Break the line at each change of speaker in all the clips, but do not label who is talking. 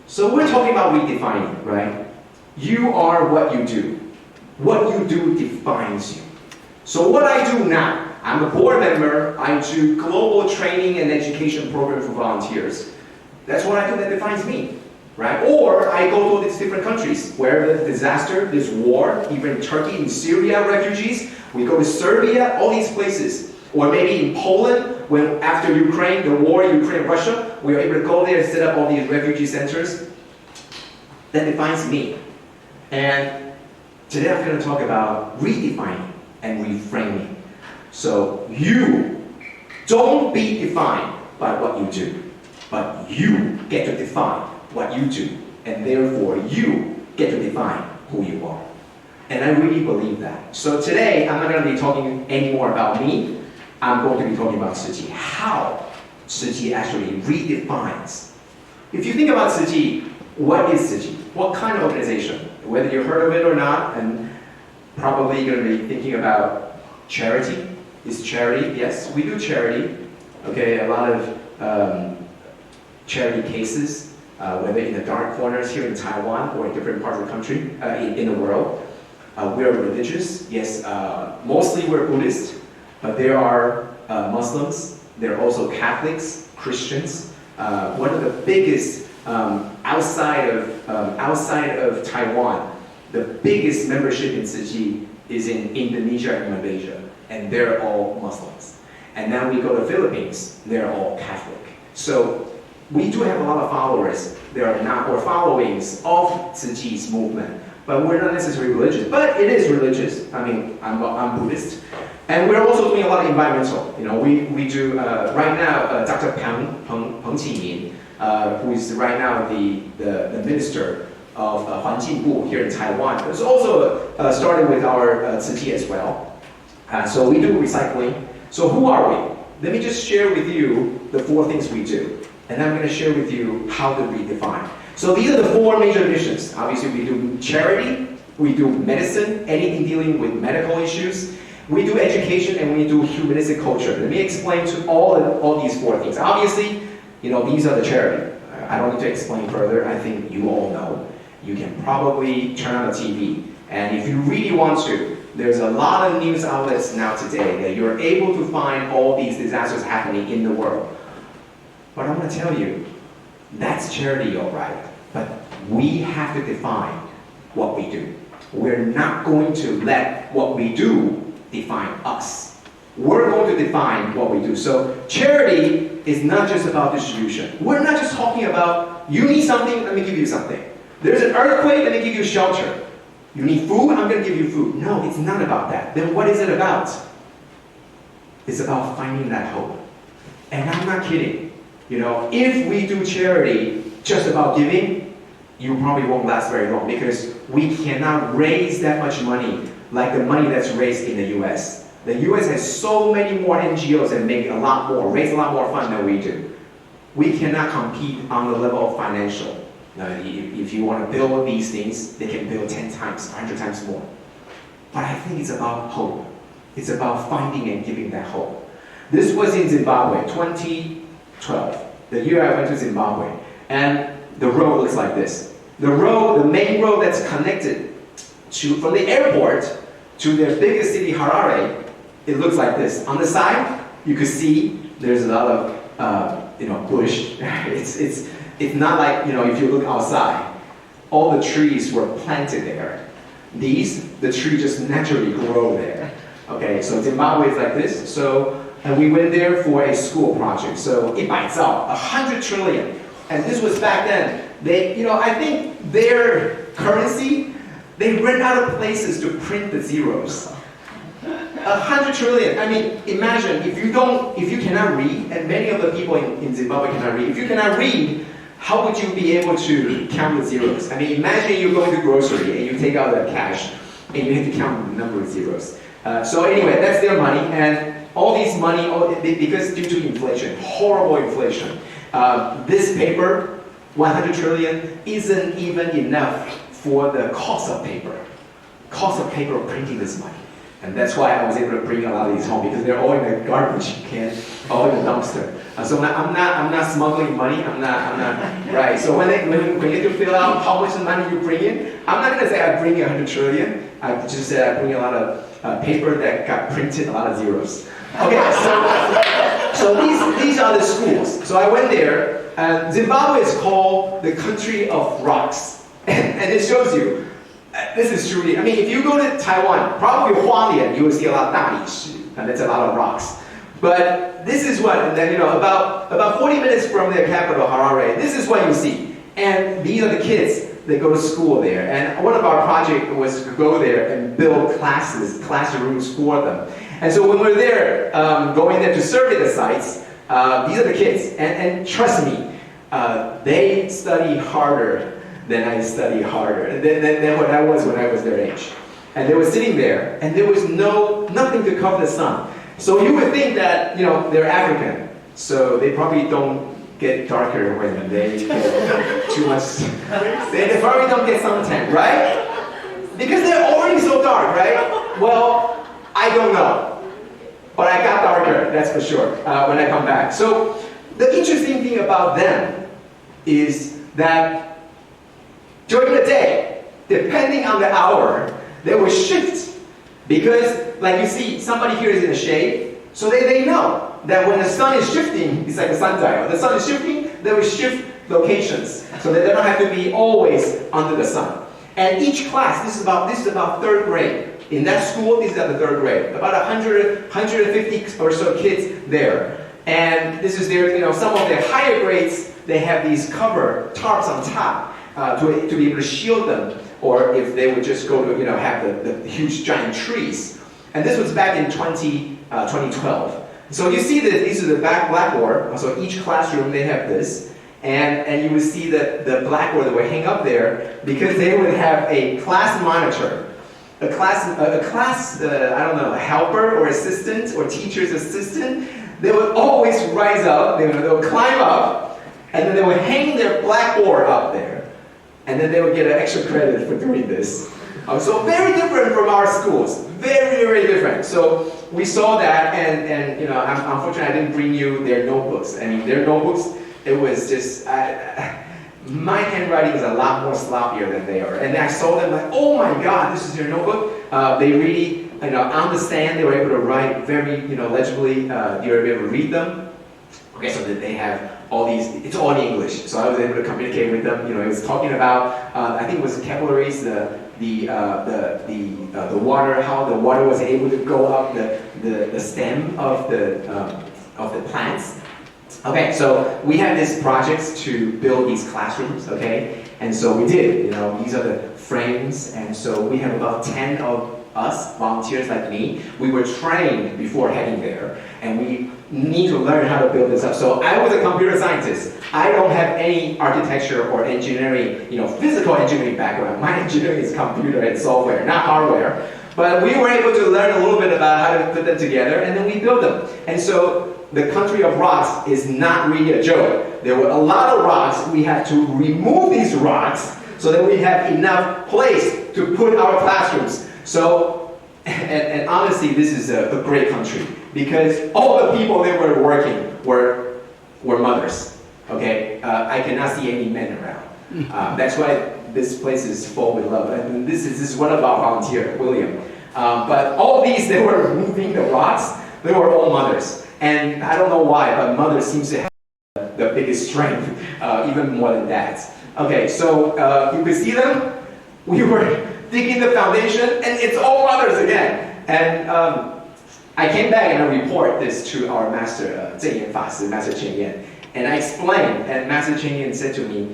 So we're talking about redefining, right? You are what you do. What you do defines you. So what I do now, I'm a board member, I do global training and education program for volunteers. That's what I do that defines me, right? Or I go to these different countries where there's disaster, there's war, even Turkey and Syria refugees. We go to Serbia, all these places. Or maybe in Poland, when after Ukraine, the war, Ukraine-Russia, we were able to go there and set up all these refugee centers. That defines me. And today I'm going to talk about redefining and reframing. So you don't be defined by what you do, but you get to define what you do, and therefore you get to define who you are. And I really believe that. So today I'm not going to be talking anymore about me. I'm going to be talking about Tzu Chi, how Tzu Chi actually redefines. If you think about Tzu Chi, what is Tzu Chi? What kind of organization? Whether you heard of it or not, and probably you're going to be thinking about charity. Is charity? Yes, we do charity. Okay, a lot of charity cases, whether in the dark corners here in Taiwan or in different parts of the country, in the world. We're religious. Yes, mostly we're Buddhist, but there are Muslims. There are also Catholics, Christians. One of the biggest outside of Taiwan, the biggest membership in Tzu Chi is in Indonesia and Malaysia. And they're all Muslims. And now we go to the Philippines, they're all Catholic. So we do have a lot of followers. There are not more followings of Tzu Chi's movement, but we're not necessarily religious. But it is religious. I mean, I'm Buddhist. And we're also doing a lot of environmental. You know, we do, right now, Dr. Peng Qi-min, who is right now the minister of 环境部 here in Taiwan, is also started with our Tzu Chi as well. So we do recycling. So who are we? Let me just share with you the 4 things we do. And I'm going to share with you how to redefine. So these are the 4 major missions. Obviously we do charity, we do medicine, anything dealing with medical issues. We do education, and we do humanistic culture. Let me explain to all these 4 things. Obviously, you know, these are the charity. I don't need to explain further. I think you all know. You can probably turn on the TV. And if you really want to, there's a lot of news outlets now today that you're able to find all these disasters happening in the world. But I'm going to tell you, that's charity, all right. But we have to define what we do. We're not going to let what we do define us. We're going to define what we do. So charity is not just about distribution. We're not just talking about, you need something, let me give you something. There's an earthquake, let me give you shelter. You need food, I'm going to give you food. No, it's not about that. Then what is it about? It's about finding that hope. And I'm not kidding. You know, if we do charity just about giving, you probably won't last very long, because we cannot raise that much money like the money that's raised in the US. The US has so many more NGOs that make a lot more, raise a lot more funds than we do. We cannot compete on the level of financial. If you want to build these things, they can build 10 times, 100 times more. But I think it's about hope. It's about finding and giving that hope. This was in Zimbabwe, 2012, the year I went to Zimbabwe. And the road looks like this. The main road that's connected from the airport to their biggest city, Harare, it looks like this. On the side, you can see there's a lot of bush. It's not like, if you look outside, all the trees were planted there. The tree just naturally grow there. Okay, so Zimbabwe is like this. And we went there for a school project. So 100 trillion. And this was back then. I think their currency, they ran out of places to print the zeros. 100 trillion. I mean, imagine if you cannot read, and many of the people in Zimbabwe cannot read. If you cannot read, how would you be able to count the zeros? I mean, imagine you're going to grocery and you take out the cash and you have to count the number of zeros. So anyway, that's their money, and all these money, because due to inflation, horrible inflation, this paper, 100 trillion, isn't even enough for the cost of paper. Cost of paper of printing this money. And that's why I was able to bring a lot of these home, because they're all in the garbage can, all in the dumpster. So I'm not smuggling money. I'm not right. So when you have to fill out how much money you bring in, I'm not gonna say I bring 100 trillion. I just said I bring a lot of paper that got printed, a lot of zeros. Okay, so these are the schools. So I went there. Zimbabwe is called the country of rocks, and it shows you. This is truly, I mean, if you go to Taiwan, probably Hualien, you will see a lot of 大理石, and that's a lot of rocks. But this is what, and then, about 40 minutes from their capital, Harare, this is what you see. And these are the kids that go to school there. And one of our projects was to go there and build classrooms for them. And so when we're there, going there to survey the sites, these are the kids. And trust me, they study harder than I studied harder than what I was when I was their age. And they were sitting there, and there was nothing to cover the sun. So you would think that, they're African, so they probably don't get darker when they get too much. They probably don't get suntan, right? Because they're already so dark, right? Well, I don't know. But I got darker, that's for sure, when I come back. So the interesting thing about them is that during the day, depending on the hour, they will shift. Because, like you see, somebody here is in the shade, so they know that when the sun is shifting, it's like a sundial. The sun is shifting, they will shift locations, so that they don't have to be always under the sun. And each class, this is about third grade. In that school, this is at the third grade. About 150 or so kids there. And this is their, some of their higher grades, they have these cover tarps on top. To be able to shield them, or if they would just go to have the huge giant trees. And this was back in 2012. So you see that these are the blackboard. So each classroom they have this, and you would see that the blackboard that would hang up there, because they would have a class monitor, a helper or assistant or teacher's assistant. They would always rise up. They would climb up, and then they would hang their blackboard up there. And then they would get an extra credit for doing this. So very different from our schools. Very, very different. So we saw that, and unfortunately I didn't bring you their notebooks. I mean, their notebooks, it was just, my handwriting is a lot more sloppier than they are. And I saw them like, oh my God, this is your notebook. They really, understand. They were able to write very, legibly. You were able to read them. Okay, so that they have all these, it's all in English. So I was able to communicate with them. It was talking about, I think it was capillaries, the water, how the water was able to go up the stem of the plants. Okay, so we had these projects to build these classrooms, okay? And so we did, these are the frames, and so we have about 10 of us, volunteers like me. We were trained before heading there, and we need to learn how to build this up. So I was a computer scientist. I don't have any architecture or engineering, physical engineering background. My engineering is computer and software, not hardware. But we were able to learn a little bit about how to put them together, and then we built them. And so the country of rocks is not really a joke. There were a lot of rocks. We had to remove these rocks so that we have enough place to put our classrooms. So, and honestly, this is a great country, because all the people that were working were mothers. Okay, I cannot see any men around. That's why this place is full with love. And this is one of our volunteers, William. But all these, they were moving the rocks. They were all mothers, and I don't know why, but mothers seems to have the biggest strength, even more than dads. Okay, so you can see them. We were digging the foundation, and it's all mothers again. And I came back and I report this to our master, Master Chen Yan. And I explained, and Master Chen Yan said to me,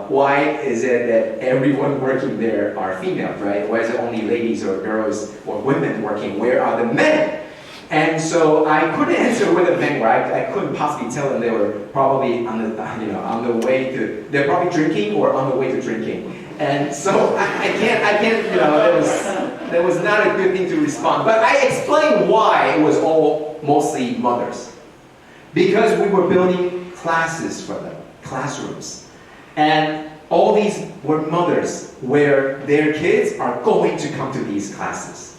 why is it that everyone working there are female, right? Why is it only ladies or girls or women working? Where are the men? And so I couldn't answer where the men were. I couldn't possibly tell them. They were probably on the way to, they're probably drinking or on the way to drinking. And so I can't, that was not a good thing to respond. But I explained why it was all mostly mothers. Because we were building classes for them, classrooms. And all these were mothers where their kids are going to come to these classes.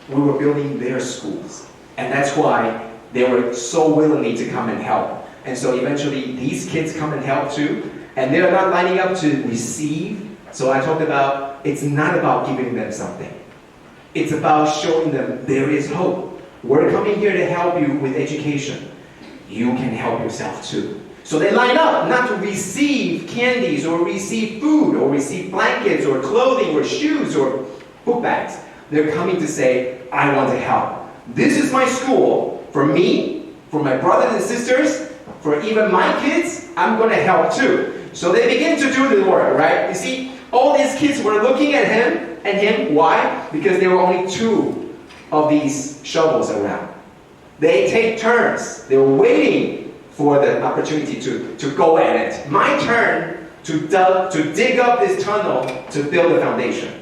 we were building their schools. And that's why they were so willingly to come and help. And so eventually these kids come and help too. And they're not lining up to receive. So I talked about, it's not about giving them something. It's about showing them there is hope. We're coming here to help you with education. You can help yourself too. So they line up not to receive candies or receive food or receive blankets or clothing or shoes or book bags. They're coming to say, I want to help. This is my school. For me, for my brothers and sisters, for even my kids, I'm going to help too. So they begin to do the work, right? You see, all these kids were looking at him. Why? Because there were only 2 of these shovels around. They take turns. They were waiting for the opportunity to go at it. My turn to dig up this tunnel to build a foundation.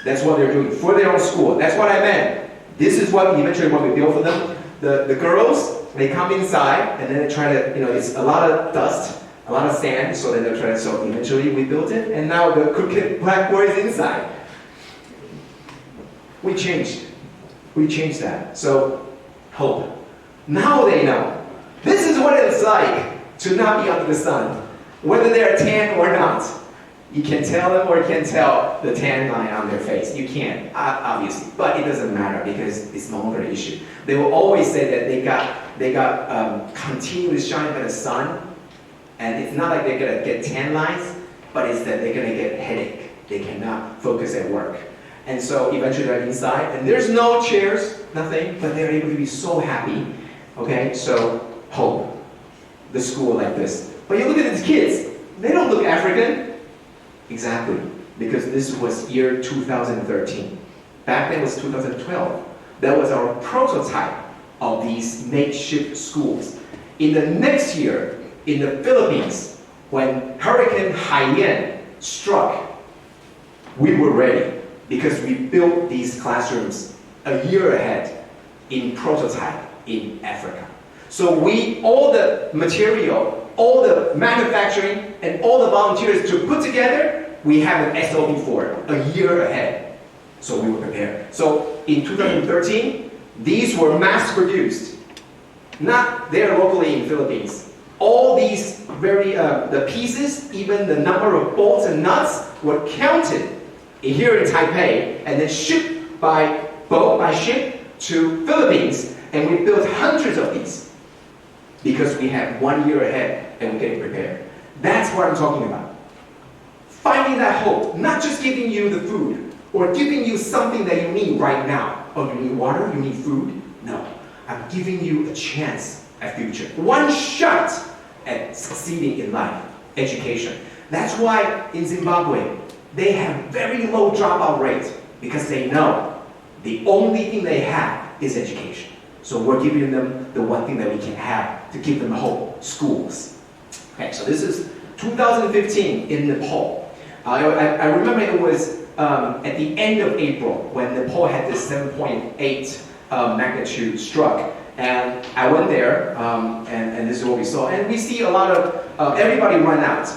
That's what they're doing for their own school. That's what I meant. This is what eventually what we build for them. The girls, they come inside and then they try to, it's a lot of dust, a lot of sand, so then they're trying to, so eventually we built it, and now the crooked blackboard is inside. We changed that. So, hope. Now they know. This is what it's like to not be under the sun, whether they're tan or not. You can tell them or you can tell the tan line on their face. You can't, obviously, but it doesn't matter because it's no longer an issue. They will always say that they got continuous shine by the sun, and it's not like they're gonna get tan lines, but it's that they're gonna get headache. They cannot focus at work. And so eventually they're inside, and there's no chairs, nothing, but they're able to be so happy. Okay, so hope. The school like this. But you look at these kids, they don't look African. Exactly, because this was year 2013. Back then it was 2012. That was our prototype of these makeshift schools. In the next year, in the Philippines, when Hurricane Haiyan struck, we were ready because we built these classrooms a year ahead in prototype in Africa. So all the material, all the manufacturing, and all the volunteers to put together, we have an SOP for a year ahead. So we were prepared. So in 2013, these were mass produced. Not there locally in Philippines. All these the pieces, even the number of bolts and nuts were counted here in Taipei and then shipped by boat, by ship to Philippines. And we built hundreds of these. Because we had 1 year ahead and we're getting prepared. That's what I'm talking about. Finding that hope, not just giving you the food or giving you something that you need right now. Oh, you need water? You need food? No. I'm giving you a chance at future. One shot at succeeding in life, education. That's why in Zimbabwe, they have very low dropout rate because they know the only thing they have is education. So we're giving them the one thing that we can have to give them hope, schools. Okay, so this is 2015 in Nepal. I remember it was at the end of April when Nepal had this 7.8 magnitude struck. And I went there, and this is what we saw. And we see a lot of everybody run out.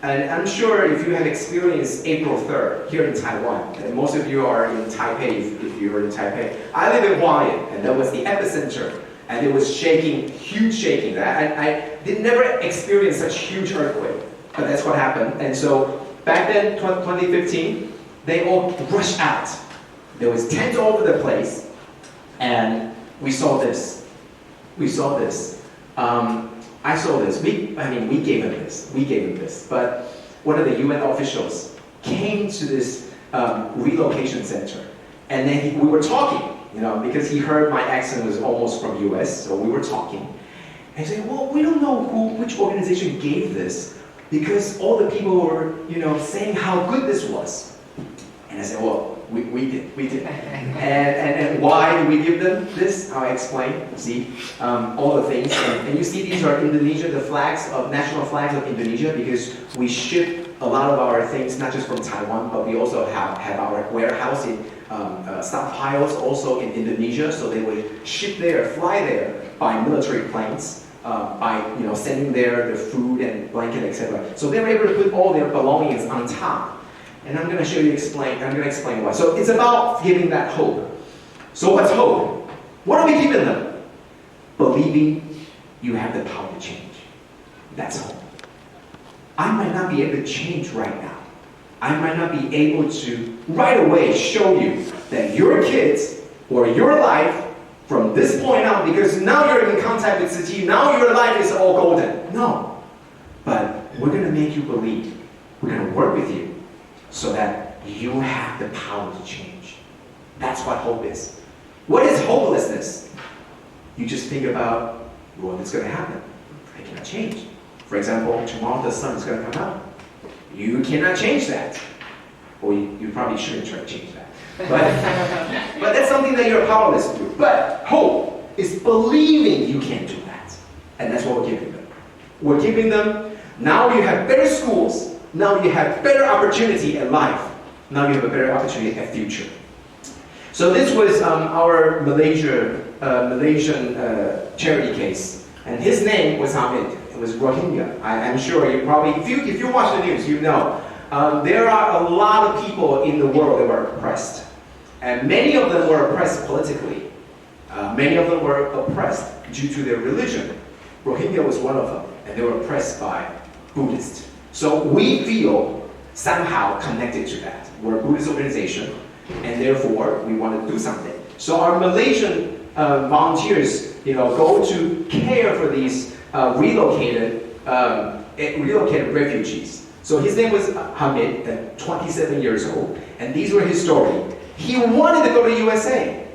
And I'm sure if you have experienced April 3rd here in Taiwan, and most of you are in Taipei, if you're in Taipei. I live in Hualien, and that was the epicenter. And it was shaking, huge shaking. I did never experience such huge earthquake, but that's what happened. And so back then, 2015, they all rushed out. There was tents all over the place, and we saw this. We saw this. I saw this. We gave him this. But one of the UN officials came to this relocation center, and then we were talking, because he heard my accent was almost from US, so we were talking. And he said, well, we don't know which organization gave this, because all the people were, saying how good this was. And I said, well, we did. And why do we give them this? I'll explain. See, all the things. And you see these are Indonesia, the national flags of Indonesia, because we ship a lot of our things, not just from Taiwan, but we also have our warehouse in stockpiles also in Indonesia. So they would ship there, fly there by military planes, by sending there the food and blanket, etc. So they were able to put all their belongings on top. And I'm going to explain why. So it's about giving that hope. So what's hope? What are we giving them? Believing you have the power to change. That's hope. I might not be able to change right now. I might not be able to right away show you that your kids or your life from this point on, because now you're in contact with Tzu Chi, now your life is all golden. No. But we're going to make you believe. We're going to work with you so that you have the power to change. That's what hope is. What is hopelessness? You just think about what's going to happen. I cannot change. For example, tomorrow the sun is going to come out. You cannot change that. Or you probably shouldn't try to change that. But that's something that you're powerless to do. But hope is believing you can do that. And that's what we're giving them. We're giving them, now you have better schools, now you have better opportunity in life, now you have a better opportunity at future. So this was our Malaysian charity case. And his name was Hamid. It was Rohingya. I'm sure you probably, if you watch the news, you know. There are a lot of people in the world that were oppressed. And many of them were oppressed politically. Many of them were oppressed due to their religion. Rohingya was one of them, and they were oppressed by Buddhists. So we feel somehow connected to that. We're a Buddhist organization, and therefore we want to do something. So our Malaysian volunteers, go to care for these relocated refugees. So his name was Hamid, 27 years old, and these were his story. He wanted to go to USA.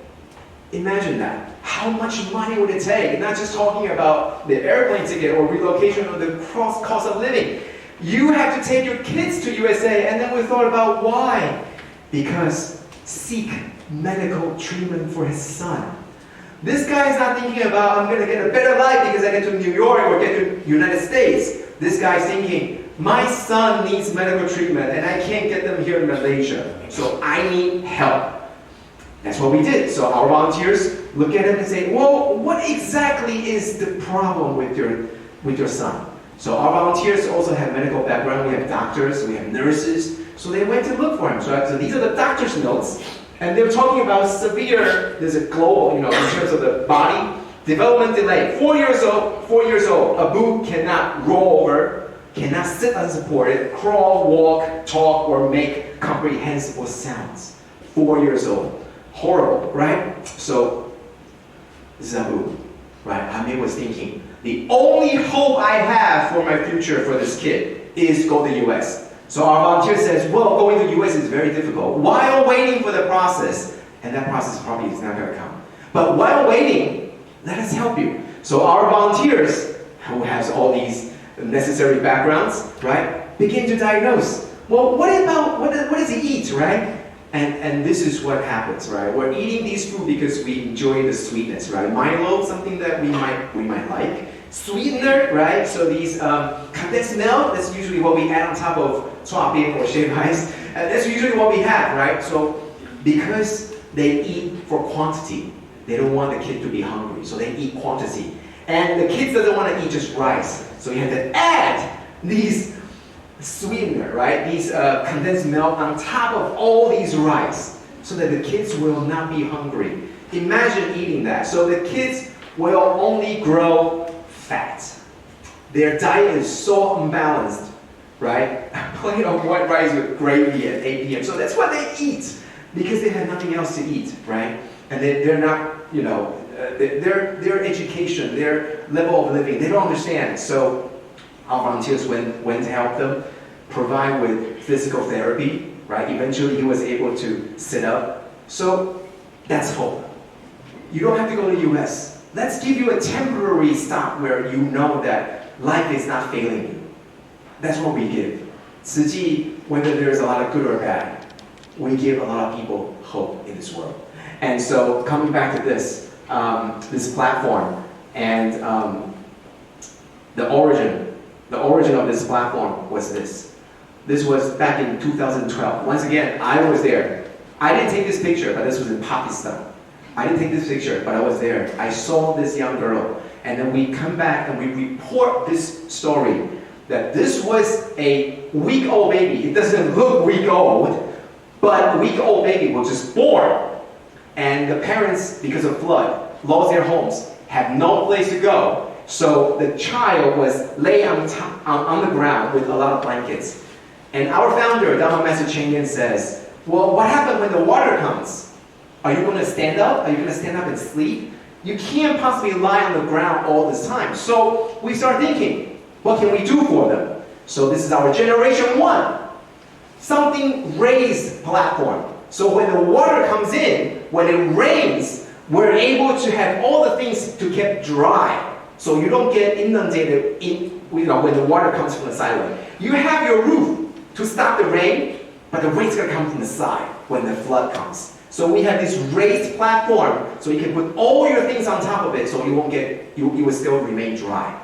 Imagine that. How much money would it take? Not just talking about the airplane ticket or relocation or the cost of living. You have to take your kids to USA, and then we thought about why. Because seek medical treatment for his son. This guy is not thinking about, I'm going to get a better life because I get to New York or get to the United States. This guy is thinking, my son needs medical treatment and I can't get them here in Malaysia. So I need help. That's what we did. So our volunteers look at him and say, well, what exactly is the problem with your son? So our volunteers also have medical background. We have doctors, we have nurses. So they went to look for him. So these are the doctor's notes. And they're talking about severe, there's a global, in terms of the body, development delay. 4 years old, Abu cannot roll over, cannot sit unsupported, crawl, walk, talk, or make comprehensible sounds. 4 years old. Horrible, right? So, this is Abu, right? Hamid was thinking, the only hope I have for my future for this kid is go to the US. So our volunteer says, well, going to the US is very difficult. While waiting for the process, and that process probably is not going to come. But while waiting, let us help you. So our volunteers, who has all these necessary backgrounds, right, begin to diagnose. Well, what does he eat, right? And this is what happens, right? We're eating these food because we enjoy the sweetness, right? Milo, something that we might like. Sweetener, right? So these condensed milk, that's usually what we add on top of suapin or shaved ice. That's usually what we have, right? So because they eat for quantity, they don't want the kid to be hungry, so they eat quantity. And the kids doesn't want to eat just rice, so you have to add these sweetener, right? These condensed milk on top of all these rice, so that the kids will not be hungry. Imagine eating that. So the kids will only grow fat. Their diet is so unbalanced, right? A plate of white rice with gravy at 8 p.m. So that's what they eat, because they have nothing else to eat, right? And they're not, their education, their level of living, they don't understand. So our volunteers went to help them, provide with physical therapy, right? Eventually he was able to sit up. So that's hope. You don't have to go to the US. Let's give you a temporary stop where you know that life is not failing you. That's what we give. Tzu Chi, whether there's a lot of good or bad, we give a lot of people hope in this world. And so coming back to this platform, and the origin of this platform was this. This was back in 2012. Once again, I was there. I didn't take this picture, but this was in Pakistan. I didn't take this picture, but I was there. I saw this young girl, and then we come back and we report this story, that this was a week-old baby. It doesn't look week-old, but a week-old baby was just born. and the parents, because of flood, lost their homes, have no place to go. So the child was laid on the ground with a lot of blankets. And our founder, Dama Master Cheng Yen, says, well, what happened when the water comes? Are you going to stand up? Are you going to stand up and sleep? You can't possibly lie on the ground all this time. So we start thinking, what can we do for them? So this is our generation one. Something raised platform. So when the water comes in, when it rains, we're able to have all the things to keep dry. So you don't get inundated when the water comes from the sideway. You have your roof to stop the rain, but the rain's going to come from the side when the flood comes. So we have this raised platform, so you can put all your things on top of it, so you will still remain dry.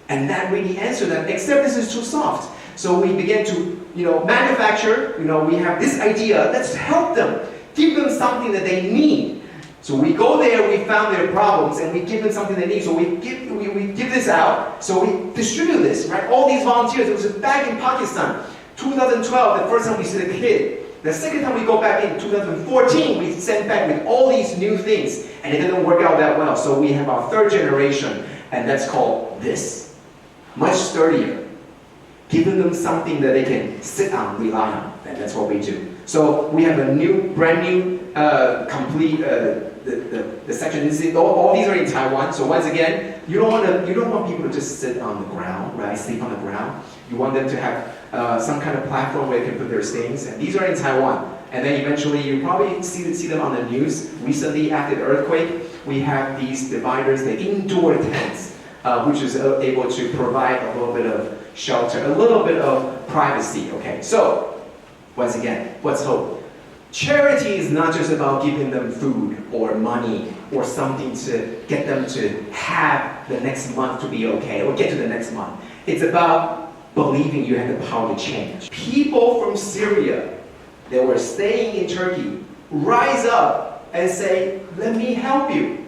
And that really answered that, except this is too soft. So we began to manufacture, we have this idea, let's help them, give them something that they need. So we go there, we found their problems, and we give them something they need. So we give this out, so we distribute this, right? All these volunteers, it was back in Pakistan, 2012, the first time we sent a kid. The second time we go back in 2014, we sent back with all these new things, and it didn't work out that well. So we have our third generation, and that's called this. Much sturdier. Giving them something that they can sit on, rely on, and that's what we do. So we have a brand new, complete, the section. All these are in Taiwan. So once again, you don't want people to just sit on the ground, right? Sleep on the ground. You want them to have some kind of platform where they can put their things. And these are in Taiwan. And then eventually, you probably see them on the news. Recently, after the earthquake, we have these dividers, the indoor tents, which is able to provide a little bit of shelter, a little bit of privacy. Okay, so once again, what's hope? Charity is not just about giving them food or money or something to get them to have the next month to be okay or get to the next month. It's about believing you have the power to change. People from Syria that were staying in Turkey rise up and say, let me help you.